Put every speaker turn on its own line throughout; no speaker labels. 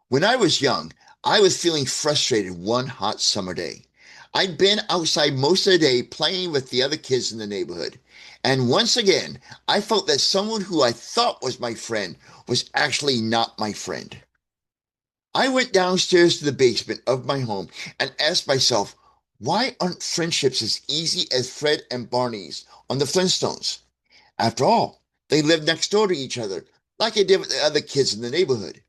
When I was young, I was feeling frustrated one hot summer day. I'd been outside most of the day playing with the other kids in the neighborhood. And once again, I felt that someone who I thought was my friend was actually not my friend. I went downstairs to the basement of my home and asked myself, why aren't friendships as easy as Fred and Barney's on the Flintstones? After all, they lived next door to each other, like I did with the other kids in the neighborhood.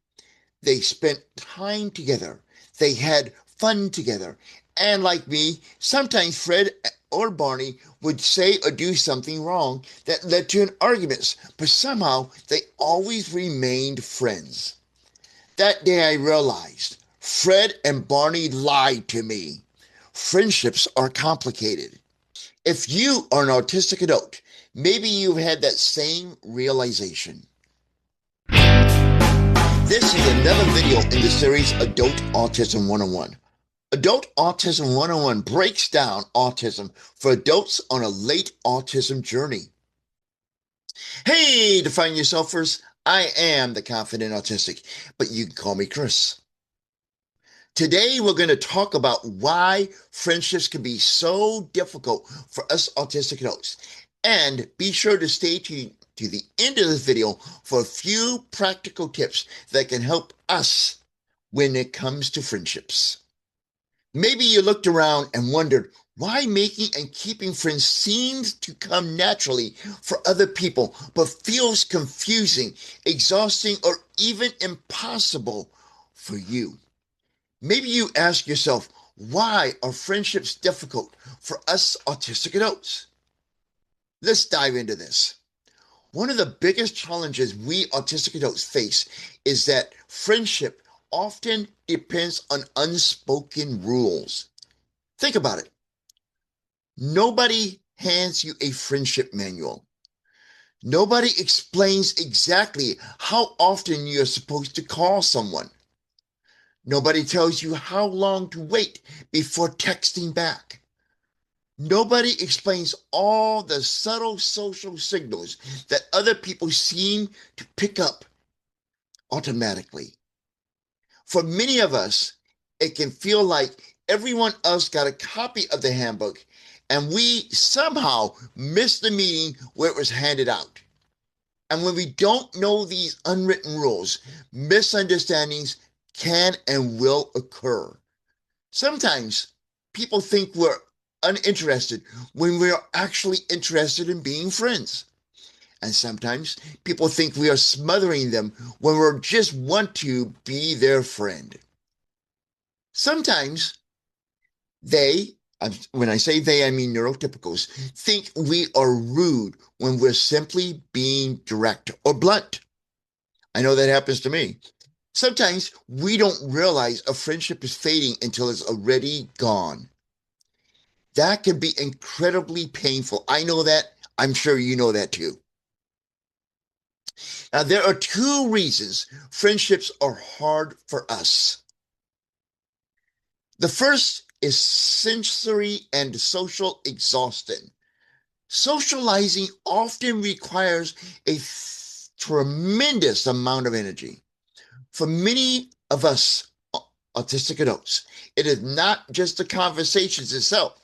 They spent time together. They had fun together. And like me, sometimes Fred or Barney would say or do something wrong that led to an argument, but somehow they always remained friends. That day I realized Fred and Barney lied to me. Friendships are complicated. If you are an autistic adult, maybe you've had that same realization. This is another video in the series Adult Autism 101. Adult Autism 101 breaks down autism for adults on a late autism journey. Hey, Define Yourselfers, I am the Confident Autistic, but you can call me Chris. Today, we're going to talk about why friendships can be so difficult for us autistic adults. And be sure to stay tuned to the end of this video for a few practical tips that can help us when it comes to friendships. Maybe you looked around and wondered why making and keeping friends seems to come naturally for other people, but feels confusing, exhausting, or even impossible for you. Maybe you ask yourself, why are friendships difficult for us autistic adults? Let's dive into this. One of the biggest challenges we autistic adults face is that friendship often depends on unspoken rules. Think about it. Nobody hands you a friendship manual. Nobody explains exactly how often you're supposed to call someone. Nobody tells you how long to wait before texting back. Nobody explains all the subtle social signals that other people seem to pick up automatically. For many of us, it can feel like everyone else got a copy of the handbook and we somehow missed the meeting where it was handed out. And when we don't know these unwritten rules, misunderstandings can and will occur. Sometimes people think we're uninterested when we're actually interested in being friends. And sometimes people think we are smothering them when we just want to be their friend. Sometimes they, when I say they, I mean neurotypicals, think we are rude when we're simply being direct or blunt. I know that happens to me. Sometimes we don't realize a friendship is fading until it's already gone. That can be incredibly painful. I know that. I'm sure you know that too. Now, there are two reasons friendships are hard for us. The first is sensory and social exhaustion. Socializing often requires a tremendous amount of energy. For many of us autistic adults, it is not just the conversations itself.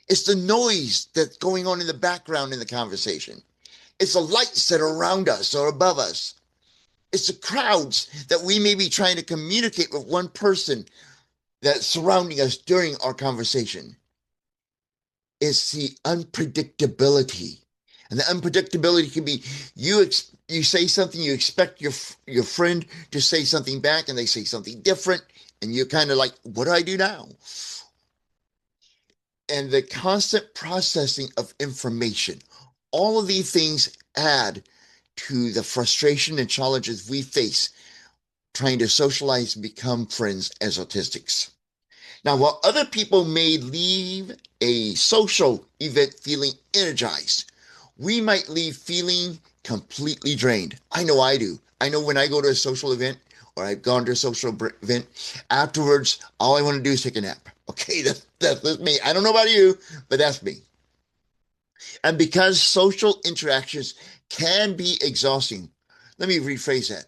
It's the noise that's going on in the background in the conversation. It's the lights that are around us or above us. It's the crowds that we may be trying to communicate with one person that's surrounding us during our conversation. It's the unpredictability. And the unpredictability can be you say something, you expect your friend to say something back, and they say something different, and you're kind of like, what do I do now? And the constant processing of information. All of these things add to the frustration and challenges we face trying to socialize and become friends as autistics. Now, while other people may leave a social event feeling energized, we might leave feeling completely drained. I know I do. I know when I go to a social event or I've gone to a social event, afterwards, all I want to do is take a nap. Okay, that's me. I don't know about you, but that's me. And because social interactions can be exhausting, let me rephrase that.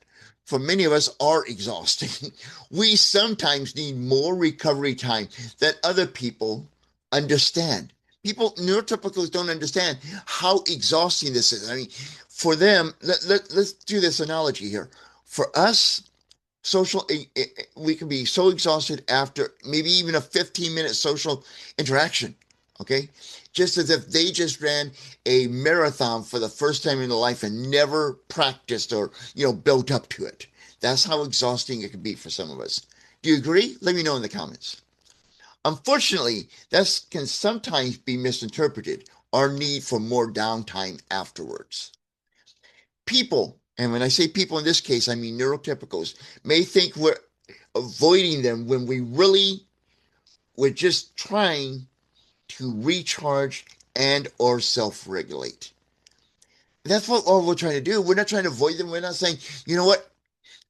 for many of us are exhausting. We sometimes need more recovery time that other people understand. People, neurotypicals don't understand how exhausting this is. I mean, for them, let's do this analogy here. For us, we can be so exhausted after maybe even a 15-minute social interaction. Okay. Just as if they just ran a marathon for the first time in their life and never practiced or, built up to it. That's how exhausting it can be for some of us. Do you agree? Let me know in the comments. Unfortunately, that can sometimes be misinterpreted, our need for more downtime afterwards. People, and when I say people in this case, I mean neurotypicals, may think we're avoiding them when we're just trying to recharge and or self-regulate. That's what all we're trying to do. We're not trying to avoid them. We're not saying, you know what,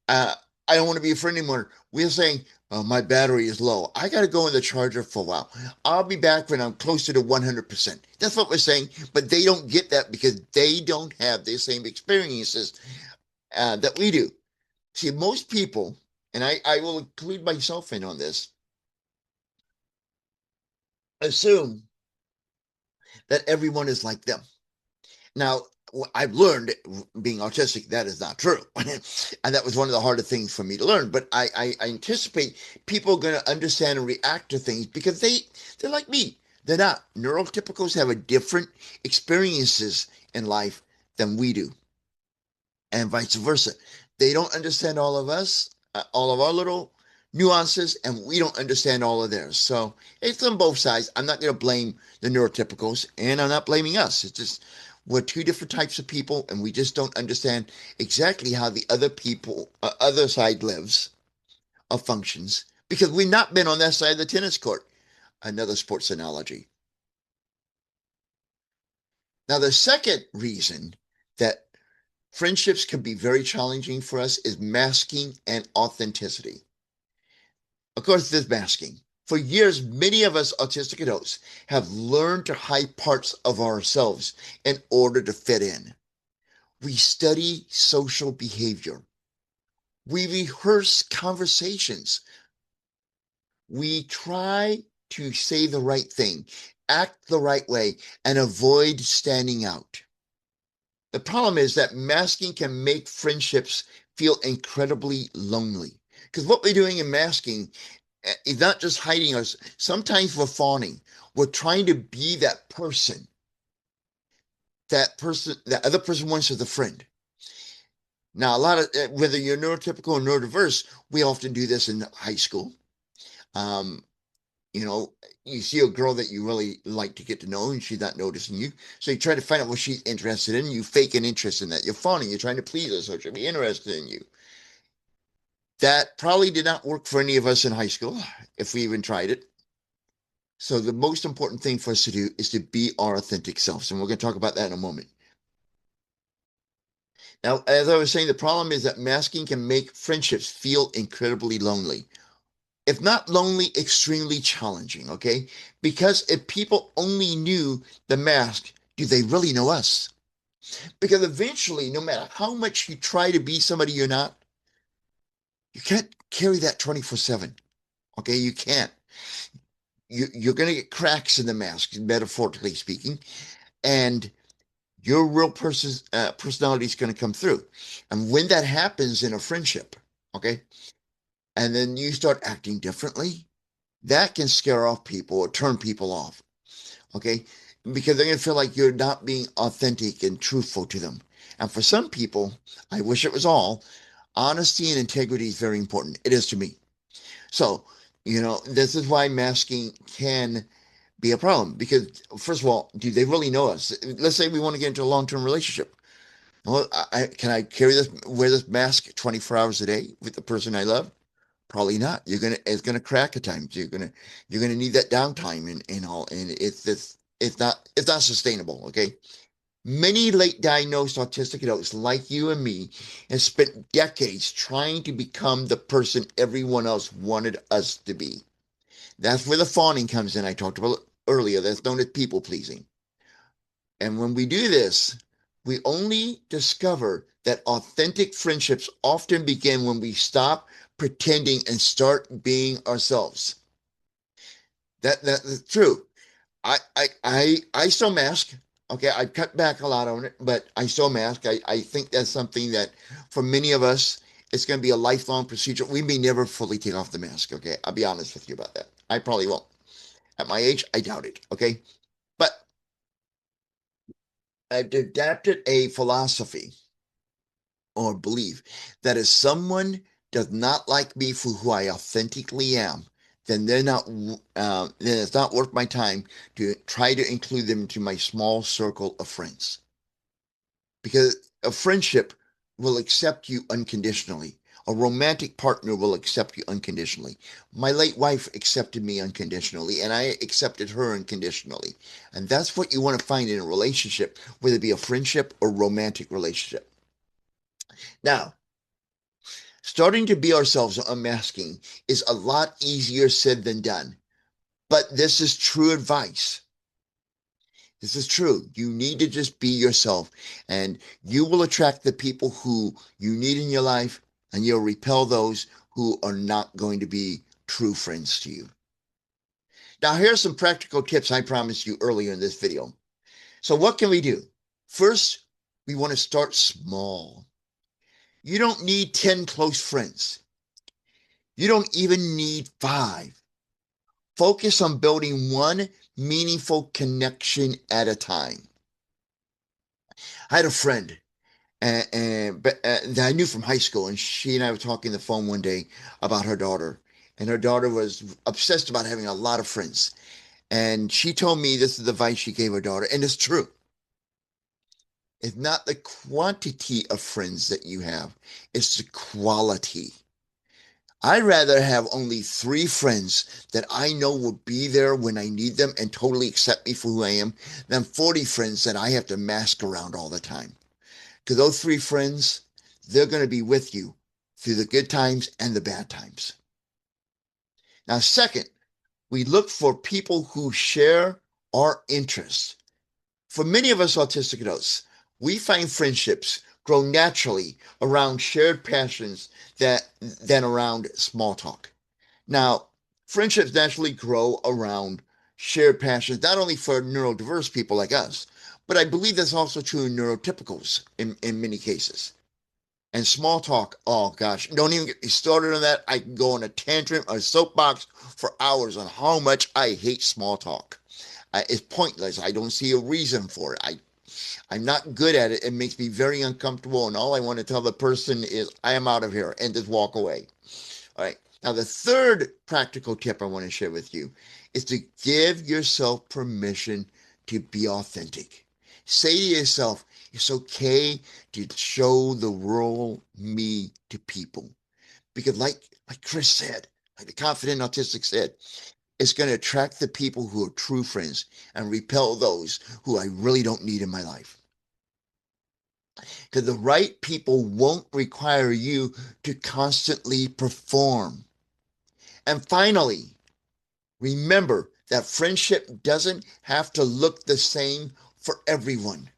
I don't want to be a friend anymore. We're saying, oh, my battery is low. I got to go in the charger for a while. I'll be back when I'm closer to 100%. That's what we're saying. But they don't get that because they don't have the same experiences that we do. See, most people, and I will include myself in on this, assume that everyone is like them. Now, I've learned being autistic that is not true. And that was one of the harder things for me to learn. But I anticipate people are going to understand and react to things because they're like me. They're not. Neurotypicals have a different experiences in life than we do, and vice versa. They don't understand all of us, all of our little nuances, and we don't understand all of theirs. So it's on both sides. I'm not going to blame the neurotypicals, and I'm not blaming us. It's just we're two different types of people, and we just don't understand exactly how the other side lives or functions because we've not been on that side of the tennis court. Another sports analogy. Now, the second reason that friendships can be very challenging for us is masking and authenticity. Of course, there's masking. For years, many of us autistic adults have learned to hide parts of ourselves in order to fit in. We study social behavior. We rehearse conversations. We try to say the right thing, act the right way, and avoid standing out. The problem is that masking can make friendships feel incredibly lonely. Because what we're doing in masking is not just hiding us. Sometimes we're fawning. We're trying to be that other person wants as a friend. Now, a lot of, whether you're neurotypical or neurodiverse, we often do this in high school. Um, you know, you see a girl that you really like to get to know and she's not noticing you. So you try to find out what she's interested in. You fake an interest in that. You're fawning. You're trying to please her so she'll be interested in you. That probably did not work for any of us in high school, if we even tried it. So the most important thing for us to do is to be our authentic selves. And we're going to talk about that in a moment. Now, as I was saying, the problem is that masking can make friendships feel incredibly lonely. If not lonely, extremely challenging, okay? Because if people only knew the mask, do they really know us? Because eventually, no matter how much you try to be somebody you're not, you can't carry that 24/7, okay? You can't. You're going to get cracks in the mask, metaphorically speaking, and your real personality is going to come through. And when that happens in a friendship, okay, and then you start acting differently, that can scare off people or turn people off, okay? Because they're going to feel like you're not being authentic and truthful to them. And for some people, I wish it was all, honesty and integrity is very important. It is to me. So, this is why masking can be a problem because, first of all, do they really know us? Let's say we want to get into a long-term relationship. Well, can I wear this mask 24 hours a day with the person I love? Probably not. It's gonna crack at times. You're gonna need that downtime and all, and it's not sustainable. Okay. Many late diagnosed autistic adults like you and me have spent decades trying to become the person everyone else wanted us to be. That's where the fawning comes in. I talked about earlier. That's known as people pleasing. And when we do this, we only discover that authentic friendships often begin when we stop pretending and start being ourselves. That's true. I still mask. Okay, I cut back a lot on it, but I still mask. I think that's something that for many of us, it's going to be a lifelong procedure. We may never fully take off the mask. Okay, I'll be honest with you about that. I probably won't. At my age, I doubt it. Okay, but I've adapted a philosophy or belief that if someone does not like me for who I authentically am, then then it's not worth my time to try to include them into my small circle of friends. Because a friendship will accept you unconditionally. A romantic partner will accept you unconditionally. My late wife accepted me unconditionally, and I accepted her unconditionally. And that's what you want to find in a relationship, whether it be a friendship or romantic relationship. Now, starting to be ourselves, unmasking, is a lot easier said than done. But this is true advice. This is true. You need to just be yourself, and you will attract the people who you need in your life, and you'll repel those who are not going to be true friends to you. Now, here's some practical tips I promised you earlier in this video. So, what can we do? First, we want to start small. You don't need 10 close friends. You don't even need 5. Focus on building one meaningful connection at a time. I had a friend that I knew from high school, and she and I were talking on the phone one day about her daughter. And her daughter was obsessed about having a lot of friends. And she told me this is the advice she gave her daughter, and it's true. It's not the quantity of friends that you have, it's the quality. I'd rather have only 3 friends that I know will be there when I need them and totally accept me for who I am than 40 friends that I have to mask around all the time. Because those 3 friends, they're going to be with you through the good times and the bad times. Now, second, we look for people who share our interests. For many of us autistic adults, we find friendships grow naturally around shared passions than around small talk. Now, friendships naturally grow around shared passions, not only for neurodiverse people like us, but I believe that's also true in neurotypicals in many cases. And small talk, oh gosh, don't even get me started on that. I can go on a tantrum, a soapbox for hours on how much I hate small talk. It's pointless. I don't see a reason for it. I'm not good at it. It makes me very uncomfortable. And all I want to tell the person is, I am out of here and just walk away. All right. Now, the third practical tip I want to share with you is to give yourself permission to be authentic. Say to yourself, it's okay to show the real me to people. Because like Chris said, like the confident autistic said, it's going to attract the people who are true friends and repel those who I really don't need in my life. Because the right people won't require you to constantly perform. And finally, remember that friendship doesn't have to look the same for everyone.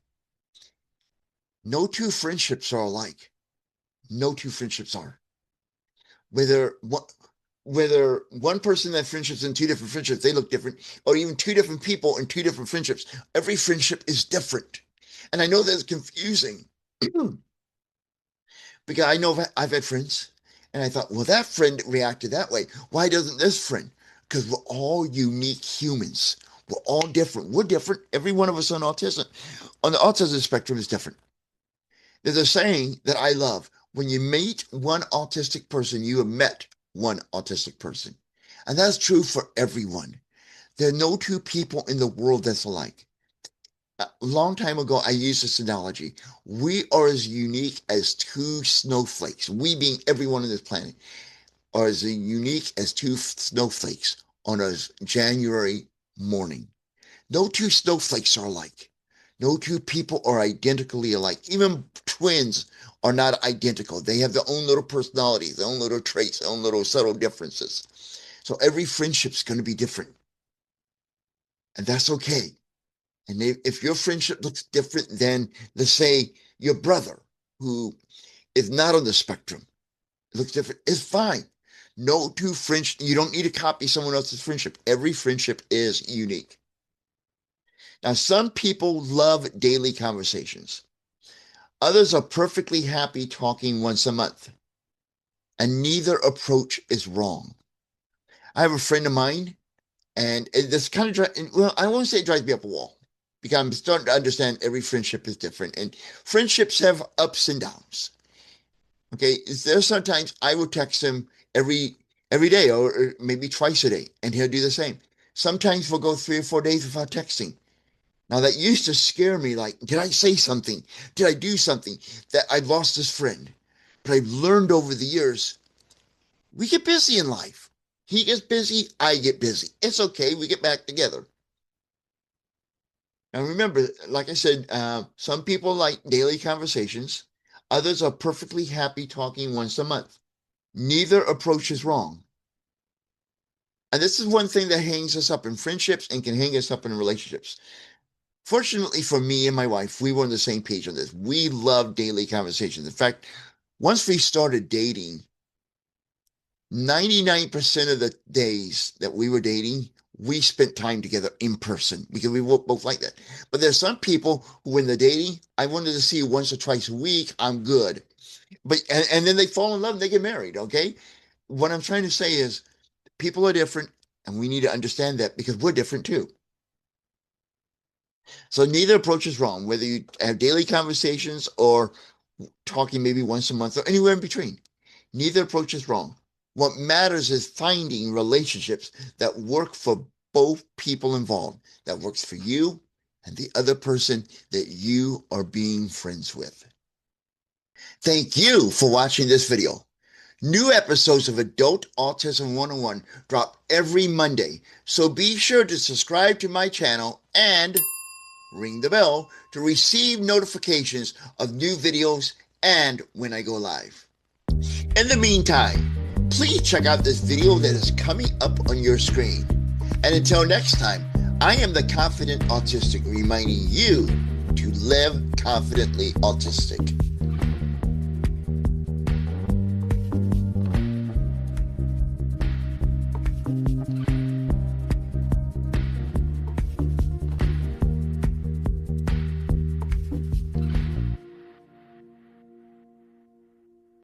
No 2 friendships are alike. No 2 friendships are. Whether one person that friendships in 2 different friendships, they look different, or even 2 different people in 2 different friendships. Every friendship is different. And I know that's confusing because I know I've had friends and I thought, well, that friend reacted that way. Why doesn't this friend? Because we're all unique humans. We're all different. We're different. Every one of us on the autism spectrum is different. There's a saying that I love. When you meet one autistic person, you have met one autistic person. And that's true for everyone. There are no 2 people in the world that's alike. A long time ago, I used this analogy. We are as unique as 2 snowflakes. We being everyone on this planet are as unique as 2 snowflakes on a January morning. No 2 snowflakes are alike. No 2 people are identically alike. Even twins are not identical. They have their own little personalities, their own little traits, their own little subtle differences. So every friendship's going to be different. And that's okay. And if your friendship looks different than, let's say, your brother, who is not on the spectrum. It looks different. It's fine. No two friendship. You don't need to copy someone else's friendship. Every friendship is unique. Now, some people love daily conversations. Others are perfectly happy talking once a month. And neither approach is wrong. I have a friend of mine, and this kind of, well, I won't say it drives me up a wall because I'm starting to understand every friendship is different. And friendships have ups and downs. Okay, there's sometimes I will text him every day or maybe twice a day, and he'll do the same. Sometimes we'll go 3 or 4 days without texting. Now that used to scare me, like, did I say something? Did I do something that I lost this friend? But I've learned over the years, we get busy in life. He gets busy, I get busy. It's okay, we get back together. Now remember, like I said, some people like daily conversations. Others are perfectly happy talking once a month. Neither approach is wrong. And this is one thing that hangs us up in friendships and can hang us up in relationships. Fortunately for me and my wife, we were on the same page on this. We love daily conversations. In fact, once we started dating, 99% of the days that we were dating, we spent time together in person because we both like that. But there's some people who, when they're dating, I wanted to see you once or twice a week, I'm good. But and then they fall in love and they get married, okay? What I'm trying to say is people are different and we need to understand that because we're different too. So neither approach is wrong, whether you have daily conversations or talking maybe once a month or anywhere in between. Neither approach is wrong. What matters is finding relationships that work for both people involved, that works for you and the other person that you are being friends with. Thank you for watching this video. New episodes of Adult Autism 101 drop every Monday, so be sure to subscribe to my channel and ring the bell to receive notifications of new videos and when I go live. In the meantime, please check out this video that is coming up on your screen. And until next time, I am the Confident Autistic reminding you to live confidently autistic.